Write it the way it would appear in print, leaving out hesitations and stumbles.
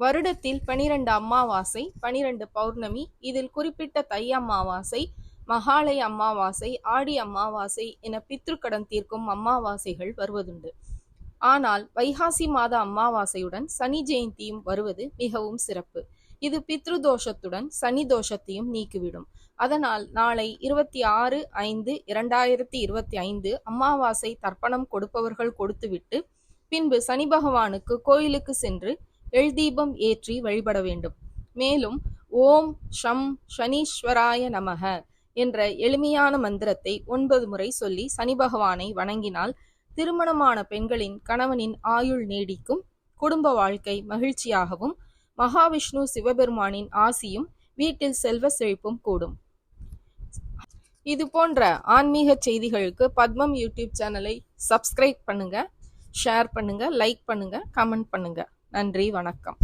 வருடத்தில் 12 அமாவாசை, 12 பௌர்ணமி. இதில் குறிப்பிட்ட தை அமாவாசை, மகாலய அமாவாசை, ஆடி அமாவாசை என பித்ருக்கடன் தீர்க்கும் அமாவாசைகள் வருவதுண்டு. ஆனால் வைகாசி மாத அமாவாசையுடன் சனி ஜெயந்தியும் வருவது மிகவும் சிறப்பு. இது பித்ரு தோஷத்துடன் சனி தோஷத்தையும் நீக்கிவிடும். அதனால் நாளை 26/5/2025 அமாவாசை தர்ப்பணம் கொடுப்பவர்கள் கொடுத்துவிட்டு பின்பு சனி பகவானுக்கு கோயிலுக்கு சென்று எள்தீபம் ஏற்றி வழிபட வேண்டும். மேலும் ஓம் ஷம் சனீஸ்வராய நமக என்ற எளிமையான மந்திரத்தை 9 முறை சொல்லி சனி பகவானை வணங்கினால் திருமணமான பெண்களின் கணவனின் ஆயுள் நீடிக்கும், குடும்ப வாழ்க்கை மகிழ்ச்சியாகவும், மகாவிஷ்ணு சிவபெருமானின் ஆசியும் வீட்டில் செல்வ செழிப்பும் கூடும். இது போன்ற ஆன்மீக செய்திகளுக்கு பத்மம் யூடியூப் சேனலை சப்ஸ்கிரைப் பண்ணுங்க, ஷேர் பண்ணுங்க, லைக் பண்ணுங்க, கமெண்ட் பண்ணுங்க. நன்றி, வணக்கம்.